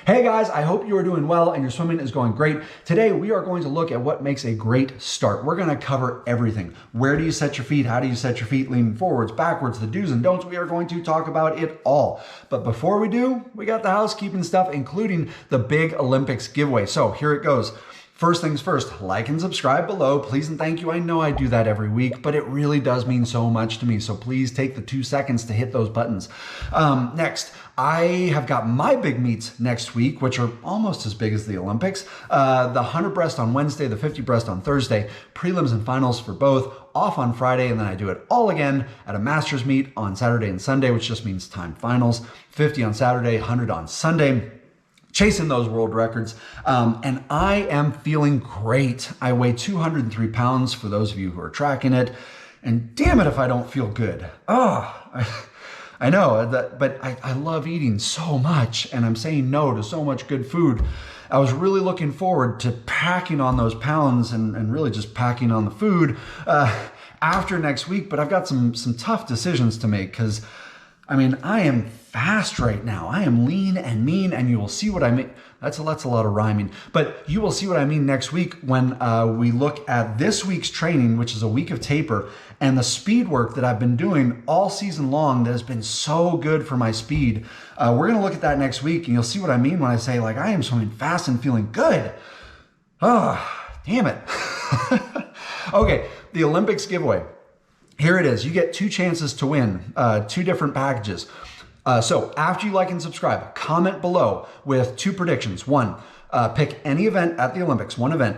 Hey guys, I hope you are doing well and your swimming is going great. Today we are going to look at what makes a great start. We're going to cover everything. Where do you set your feet? How do you set your feet? Leaning forwards, backwards, the do's and don'ts. We are going to talk about it all. But before we do, we got the housekeeping stuff, including the big Olympics giveaway. So here it goes. First things first, like and subscribe below, please and thank you. I know I do that every week, but it really does mean so much to me. So please take the 2 seconds to hit those buttons. Next, I have got my big meets next week, which are almost as big as the Olympics. The 100 breast on Wednesday, the 50 breast on Thursday, prelims and finals for both, off on Friday, and then I do it all again at a masters meet on Saturday and Sunday, which just means time finals, 50 on Saturday, 100 on Sunday. Chasing those world records, and I am feeling great. I weigh 203 pounds for those of you who are tracking it, and damn it if I don't feel good. I know, but I love eating so much, and I'm saying no to so much good food. I was really looking forward to packing on those pounds and really just packing on the food after next week, but I've got some tough decisions to make because I mean, I am fast right now. I am lean and mean, and you will see what I mean. That's a lot of rhyming, but you will see what I mean next week when we look at this week's training, which is a week of taper, and the speed work that I've been doing all season long that has been so good for my speed. We're gonna look at that next week, and you'll see what I mean when I say, like, I am swimming fast and feeling good. Oh, damn it. Okay, the Olympics giveaway. Here it is. You get 2 chances to win, 2 different packages. So after you like and subscribe, comment below with 2 predictions. 1, pick any event at the Olympics, 1 event,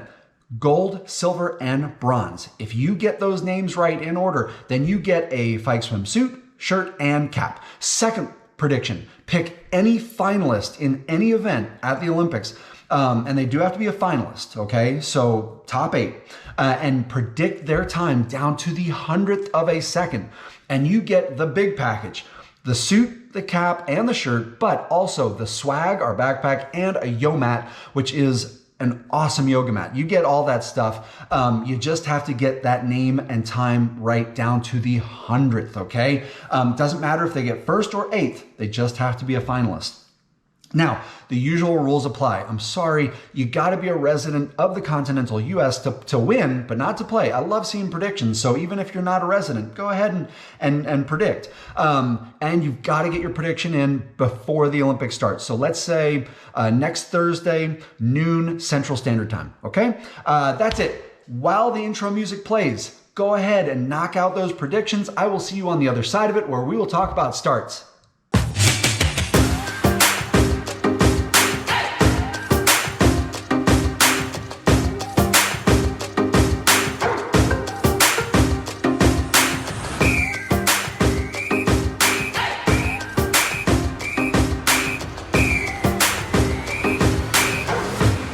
gold, silver, and bronze. If you get those names right in order, then you get a Fike swimsuit, shirt, and cap. 2nd prediction, pick any finalist in any event at the Olympics. And they do have to be a finalist, okay? So top 8, and predict their time down to the 100th of a second. And you get the big package, the suit, the cap, and the shirt, but also the swag, our backpack, and a yo mat, which is an awesome yoga mat. You get all that stuff. You just have to get that name and time right down to the 100th, okay? Doesn't matter if they get 1st or 8th, they just have to be a finalist. Now, the usual rules apply. I'm sorry, you gotta be a resident of the continental US to win, but not to play. I love seeing predictions, so even if you're not a resident, go ahead and predict. And you've gotta get your prediction in before the Olympics starts. So let's say next Thursday, noon Central Standard Time, okay? That's it. While the intro music plays, go ahead and knock out those predictions. I will see you on the other side of it where we will talk about starts.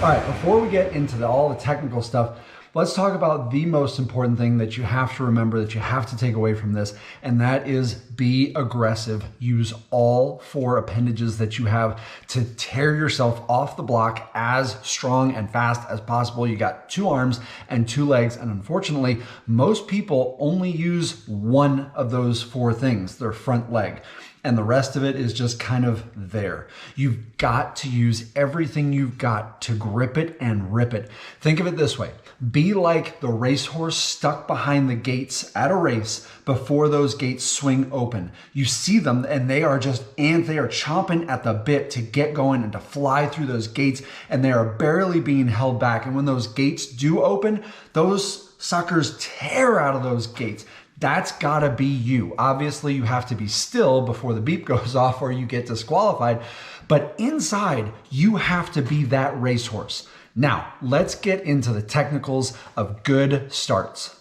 All right, before we get into all the technical stuff, let's talk about the most important thing that you have to remember, that you have to take away from this, and that is be aggressive. Use all 4 appendages that you have to tear yourself off the block as strong and fast as possible. You got 2 arms and 2 legs, and unfortunately, most people only use one of those 4 things, their front leg. And the rest of it is just kind of there. You've got to use everything you've got to grip it and rip it. Think of it this way. Be like the racehorse stuck behind the gates at a race before those gates swing open. You see them and they are chomping at the bit to get going and to fly through those gates, and they are barely being held back. And when those gates do open, those suckers tear out of those gates. That's gotta be you. Obviously, you have to be still before the beep goes off or you get disqualified. But inside, you have to be that racehorse. Now, let's get into the technicals of good starts.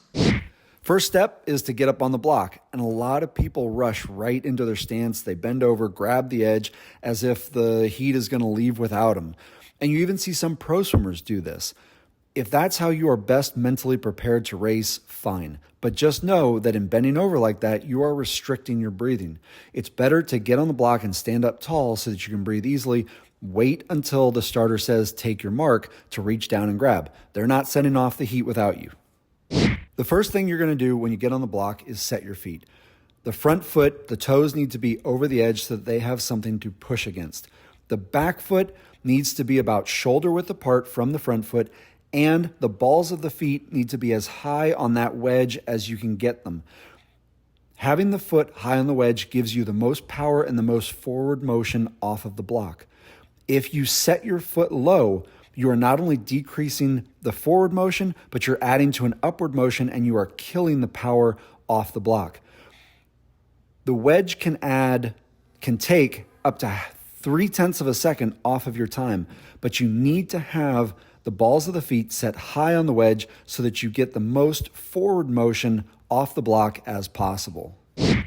First step is to get up on the block, and a lot of people rush right into their stance. They bend over, grab the edge as if the heat is gonna leave without them. And you even see some pro swimmers do this. If that's how you are best mentally prepared to race, fine. But just know that in bending over like that, you are restricting your breathing. It's better to get on the block and stand up tall so that you can breathe easily. Wait until the starter says take your mark to reach down and grab. They're not sending off the heat without you. The first thing you're gonna do when you get on the block is set your feet. The front foot, the toes need to be over the edge so that they have something to push against. The back foot needs to be about shoulder width apart from the front foot, and the balls of the feet need to be as high on that wedge as you can get them. Having the foot high on the wedge gives you the most power and the most forward motion off of the block. If you set your foot low, you are not only decreasing the forward motion, but you're adding to an upward motion and you are killing the power off the block. The wedge can take up to 0.3 of a second off of your time, but you need to have the balls of the feet set high on the wedge so that you get the most forward motion off the block as possible.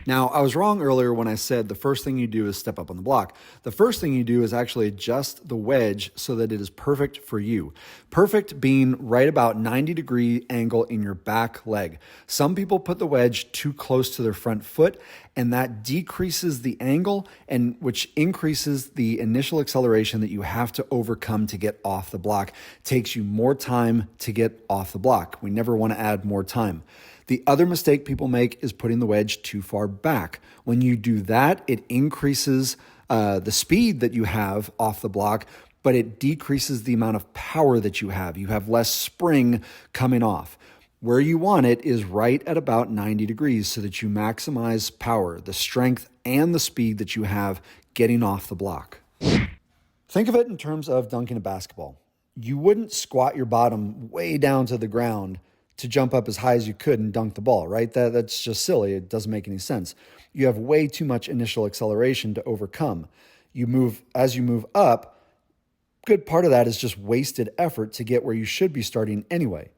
Now, I was wrong earlier when I said the first thing you do is step up on the block. The first thing you do is actually adjust the wedge so that it is perfect for you. Perfect being right about 90-degree angle in your back leg. Some people put the wedge too close to their front foot, and that decreases the angle, and which increases the initial acceleration that you have to overcome to get off the block. It takes you more time to get off the block. We never want to add more time. The other mistake people make is putting the wedge too far back. When you do that, it increases the speed that you have off the block, but it decreases the amount of power that you have. You have less spring coming off. Where you want it is right at about 90 degrees so that you maximize power, the strength, and the speed that you have getting off the block. Think of it in terms of dunking a basketball. You wouldn't squat your bottom way down to the ground to jump up as high as you could and dunk the ball, right? That's just silly. It doesn't make any sense. You have way too much initial acceleration to overcome. As you move up, good part of that is just wasted effort to get where you should be starting anyway.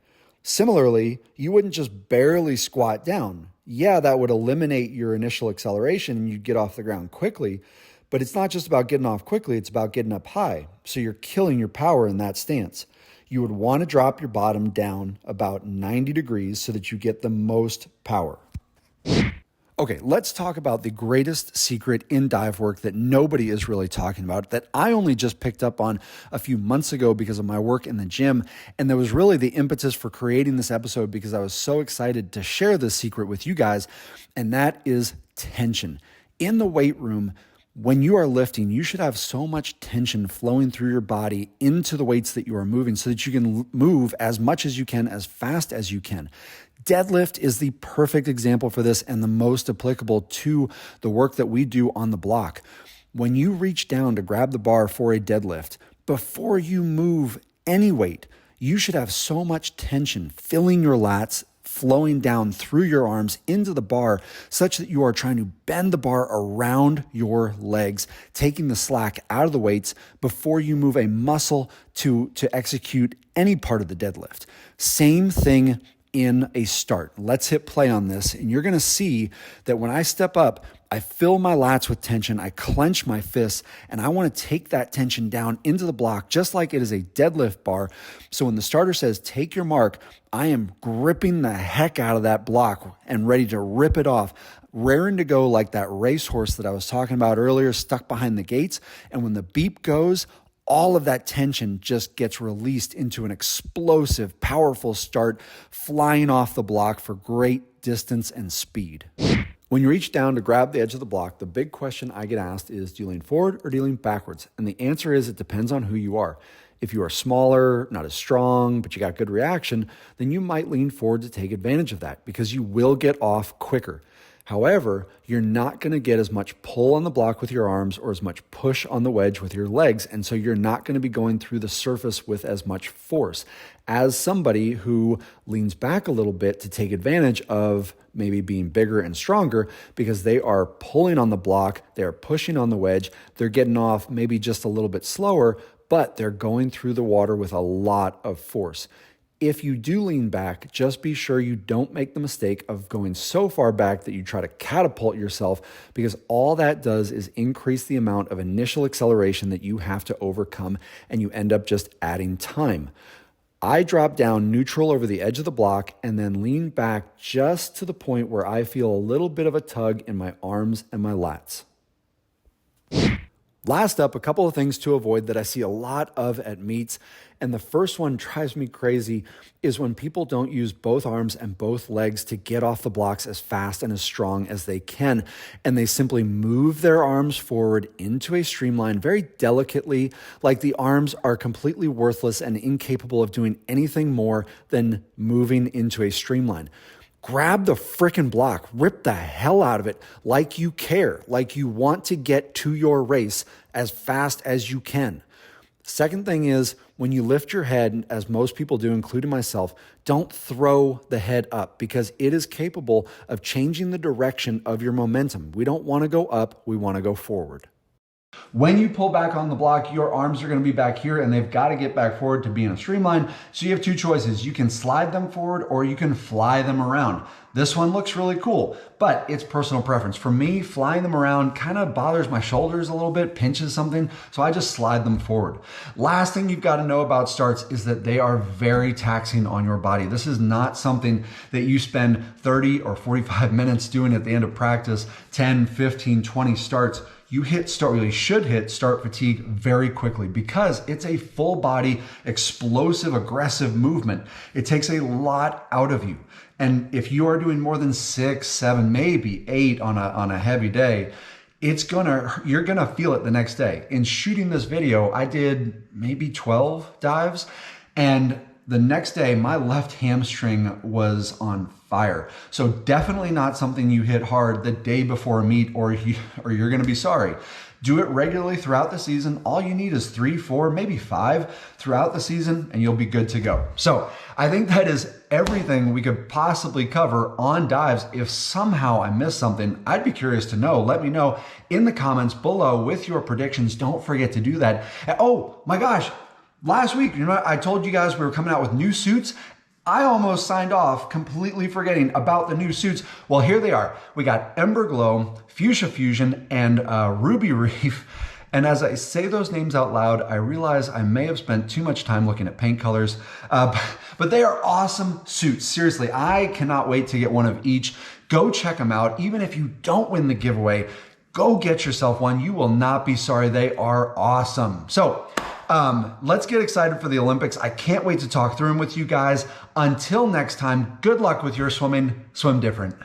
Similarly, you wouldn't just barely squat down. Yeah, that would eliminate your initial acceleration and you'd get off the ground quickly, but it's not just about getting off quickly, it's about getting up high. So you're killing your power in that stance. You would want to drop your bottom down about 90 degrees so that you get the most power. Okay, let's talk about the greatest secret in dive work that nobody is really talking about, that I only just picked up on a few months ago because of my work in the gym. And that was really the impetus for creating this episode because I was so excited to share this secret with you guys. And that is tension. In the weight room, when you are lifting, you should have so much tension flowing through your body into the weights that you are moving so that you can move as much as you can, as fast as you can. Deadlift is the perfect example for this and the most applicable to the work that we do on the block. When you reach down to grab the bar for a deadlift, before you move any weight, you should have so much tension filling your lats, flowing down through your arms into the bar such that you are trying to bend the bar around your legs, taking the slack out of the weights before you move a muscle to execute any part of the deadlift. Same thing in a start. Let's hit play on this, and you're going to see that when I step up, I fill my lats with tension, I clench my fists, and I want to take that tension down into the block just like it is a deadlift bar. So when the starter says, take your mark, I am gripping the heck out of that block and ready to rip it off, raring to go like that racehorse that I was talking about earlier, stuck behind the gates. And when the beep goes, all of that tension just gets released into an explosive, powerful start, flying off the block for great distance and speed. When you reach down to grab the edge of the block, the big question I get asked is, do you lean forward or do you lean backwards? And the answer is, it depends on who you are. If you are smaller, not as strong, but you got good reaction, then you might lean forward to take advantage of that because you will get off quicker. However, you're not going to get as much pull on the block with your arms or as much push on the wedge with your legs, and so you're not going to be going through the surface with as much force as somebody who leans back a little bit to take advantage of maybe being bigger and stronger because they are pulling on the block, they're pushing on the wedge, they're getting off maybe just a little bit slower, but they're going through the water with a lot of force. If you do lean back, just be sure you don't make the mistake of going so far back that you try to catapult yourself, because all that does is increase the amount of initial acceleration that you have to overcome, and you end up just adding time. I drop down neutral over the edge of the block and then lean back just to the point where I feel a little bit of a tug in my arms and my lats. Last up, a couple of things to avoid that I see a lot of at meets. And the first one drives me crazy is when people don't use both arms and both legs to get off the blocks as fast and as strong as they can. And they simply move their arms forward into a streamline very delicately, like the arms are completely worthless and incapable of doing anything more than moving into a streamline. Grab the frickin' block, rip the hell out of it like you care, like you want to get to your race as fast as you can. Second thing is, when you lift your head, as most people do, including myself, don't throw the head up because it is capable of changing the direction of your momentum. We don't want to go up, we want to go forward. When you pull back on the block, your arms are going to be back here and they've got to get back forward to be in a streamline. So you have two choices. You can slide them forward or you can fly them around. This one looks really cool, but it's personal preference. For me, flying them around kind of bothers my shoulders a little bit, pinches something, so I just slide them forward. Last thing you've got to know about starts is that they are very taxing on your body. This is not something that you spend 30 or 45 minutes doing at the end of practice, 10, 15, 20 starts. You should hit start fatigue very quickly because it's a full body, explosive, aggressive movement. It takes a lot out of you. And if you are doing more than 6, 7, maybe 8 on a heavy day, you're gonna feel it the next day. In shooting this video, I did maybe 12 dives, and the next day, my left hamstring was on fire. So definitely not something you hit hard the day before a meet or you're gonna be sorry. Do it regularly throughout the season. All you need is 3, 4, maybe 5 throughout the season and you'll be good to go. So I think that is everything we could possibly cover on dives. If somehow I missed something, I'd be curious to know. Let me know in the comments below with your predictions. Don't forget to do that. Oh my gosh. Last week, I told you guys we were coming out with new suits. I almost signed off completely forgetting about the new suits. Well, here they are. We got Ember Glow, Fuchsia Fusion, and Ruby Reef. And as I say those names out loud, I realize I may have spent too much time looking at paint colors, but they are awesome suits. Seriously, I cannot wait to get one of each. Go check them out. Even if you don't win the giveaway, go get yourself one. You will not be sorry. They are awesome. So, let's get excited for the Olympics. I can't wait to talk through them with you guys. Until next time, good luck with your swimming. Swim different.